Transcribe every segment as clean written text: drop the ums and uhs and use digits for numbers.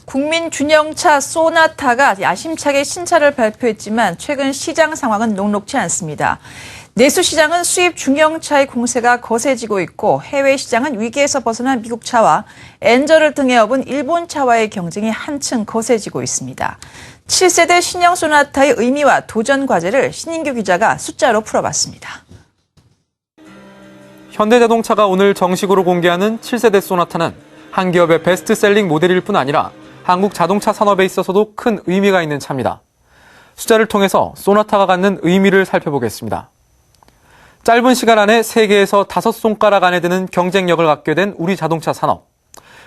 국민균형차 소나타가 야심차게 신차를 발표했지만 최근 시장 상황은 녹록지 않습니다. 내수 시장은 수입 중형차의 공세가 거세지고 있고 해외 시장은 위기에서 벗어난 미국 차와 엔저를 등에 업은 일본 차와의 경쟁이 한층 거세지고 있습니다. 7세대 신형 소나타의 의미와 도전 과제를 신인규 기자가 숫자로 풀어봤습니다. 현대자동차가 오늘 정식으로 공개하는 7세대 소나타는 한 기업의 베스트셀링 모델일 뿐 아니라 한국 자동차 산업에 있어서도 큰 의미가 있는 차입니다. 숫자를 통해서 소나타가 갖는 의미를 살펴보겠습니다. 짧은 시간 안에 세계에서 5손가락 안에 드는 경쟁력을 갖게 된 우리 자동차 산업.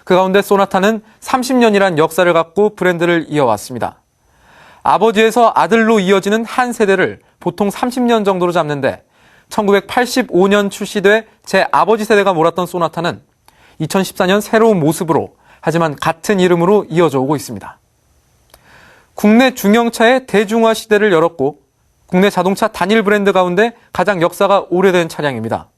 그 가운데 소나타는 30년이란 역사를 갖고 브랜드를 이어왔습니다. 아버지에서 아들로 이어지는 한 세대를 보통 30년 정도로 잡는데 1985년 출시돼 제 아버지 세대가 몰았던 소나타는 2014년 새로운 모습으로 하지만 같은 이름으로 이어져 오고 있습니다. 국내 중형차의 대중화 시대를 열었고 국내 자동차 단일 브랜드 가운데 가장 역사가 오래된 차량입니다.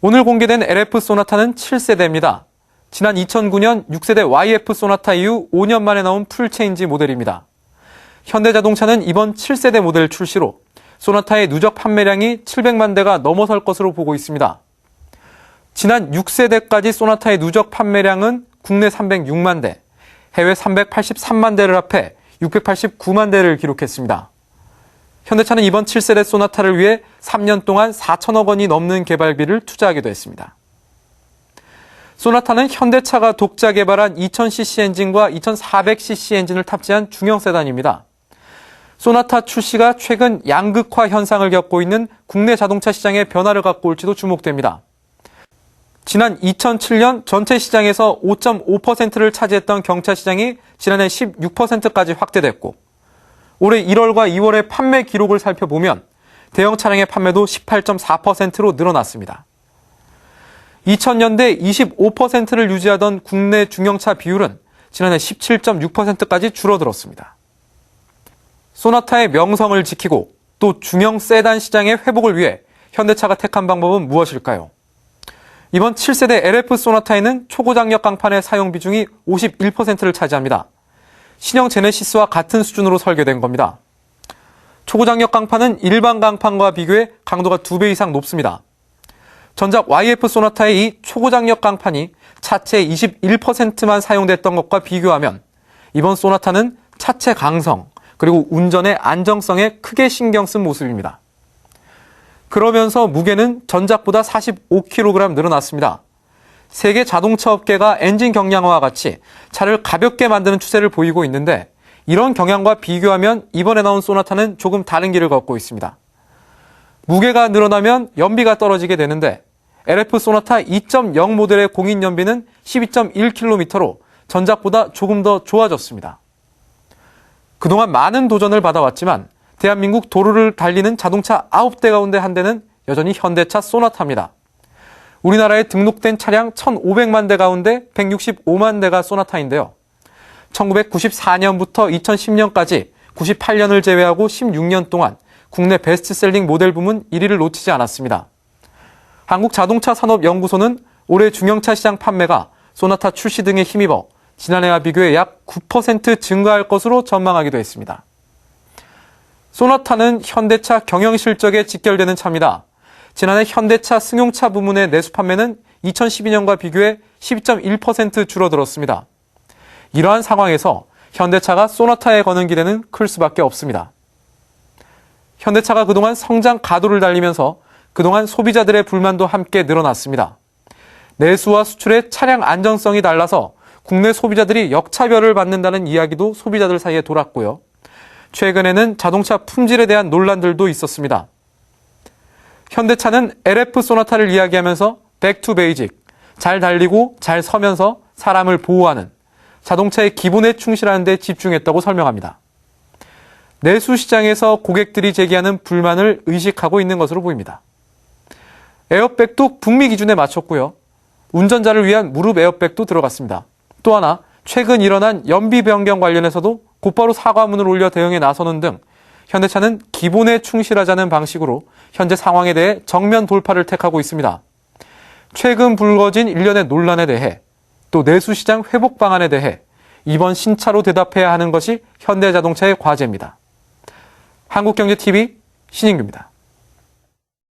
오늘 공개된 LF 소나타는 7세대입니다. 지난 2009년 6세대 YF 소나타 이후 5년 만에 나온 풀체인지 모델입니다. 현대자동차는 이번 7세대 모델 출시로 소나타의 누적 판매량이 700만 대가 넘어설 것으로 보고 있습니다. 지난 6세대까지 소나타의 누적 판매량은 국내 306만 대, 해외 383만 대를 합해 689만 대를 기록했습니다. 현대차는 이번 7세대 소나타를 위해 3년 동안 4천억 원이 넘는 개발비를 투자하기도 했습니다. 소나타는 현대차가 독자 개발한 2000cc 엔진과 2400cc 엔진을 탑재한 중형 세단입니다. 소나타 출시가 최근 양극화 현상을 겪고 있는 국내 자동차 시장의 변화를 갖고 올지도 주목됩니다. 지난 2007년 전체 시장에서 5.5%를 차지했던 경차 시장이 지난해 16%까지 확대됐고 올해 1월과 2월의 판매 기록을 살펴보면 대형 차량의 판매도 18.4%로 늘어났습니다. 2000년대 25%를 유지하던 국내 중형차 비율은 지난해 17.6%까지 줄어들었습니다. 소나타의 명성을 지키고 또 중형 세단 시장의 회복을 위해 현대차가 택한 방법은 무엇일까요? 이번 7세대 LF 소나타에는 초고장력 강판의 사용 비중이 51%를 차지합니다. 신형 제네시스와 같은 수준으로 설계된 겁니다. 초고장력 강판은 일반 강판과 비교해 강도가 2배 이상 높습니다. 전작 YF 소나타의 이 초고장력 강판이 차체의 21%만 사용됐던 것과 비교하면 이번 소나타는 차체 강성 그리고 운전의 안정성에 크게 신경 쓴 모습입니다. 그러면서 무게는 전작보다 45kg 늘어났습니다. 세계 자동차 업계가 엔진 경량화와 같이 차를 가볍게 만드는 추세를 보이고 있는데 이런 경향과 비교하면 이번에 나온 소나타는 조금 다른 길을 걷고 있습니다. 무게가 늘어나면 연비가 떨어지게 되는데 LF 소나타 2.0 모델의 공인 연비는 12.1km로 전작보다 조금 더 좋아졌습니다. 그동안 많은 도전을 받아왔지만 대한민국 도로를 달리는 자동차 9대 가운데 한 대는 여전히 현대차 소나타입니다. 우리나라에 등록된 차량 1,500만 대 가운데 165만 대가 소나타인데요. 1994년부터 2010년까지 98년을 제외하고 16년 동안 국내 베스트셀링 모델 부문 1위를 놓치지 않았습니다. 한국자동차산업연구소는 올해 중형차 시장 판매가 소나타 출시 등에 힘입어 지난해와 비교해 약 9% 증가할 것으로 전망하기도 했습니다. 소나타는 현대차 경영 실적에 직결되는 차입니다. 지난해 현대차 승용차 부문의 내수 판매는 2012년과 비교해 12.1% 줄어들었습니다. 이러한 상황에서 현대차가 소나타에 거는 기대는 클 수밖에 없습니다. 현대차가 그동안 성장 가도를 달리면서 그동안 소비자들의 불만도 함께 늘어났습니다. 내수와 수출의 차량 안정성이 달라서 국내 소비자들이 역차별을 받는다는 이야기도 소비자들 사이에 돌았고요. 최근에는 자동차 품질에 대한 논란들도 있었습니다. 현대차는 LF 소나타를 이야기하면서 Back to Basic, 잘 달리고 잘 서면서 사람을 보호하는 자동차의 기본에 충실하는 데 집중했다고 설명합니다. 내수 시장에서 고객들이 제기하는 불만을 의식하고 있는 것으로 보입니다. 에어백도 북미 기준에 맞췄고요. 운전자를 위한 무릎 에어백도 들어갔습니다. 또 하나 최근 일어난 연비 변경 관련해서도 곧바로 사과문을 올려 대응에 나서는 등 현대차는 기본에 충실하자는 방식으로 현재 상황에 대해 정면 돌파를 택하고 있습니다. 최근 불거진 일련의 논란에 대해 또 내수시장 회복 방안에 대해 이번 신차로 대답해야 하는 것이 현대자동차의 과제입니다. 한국경제TV 신인규입니다.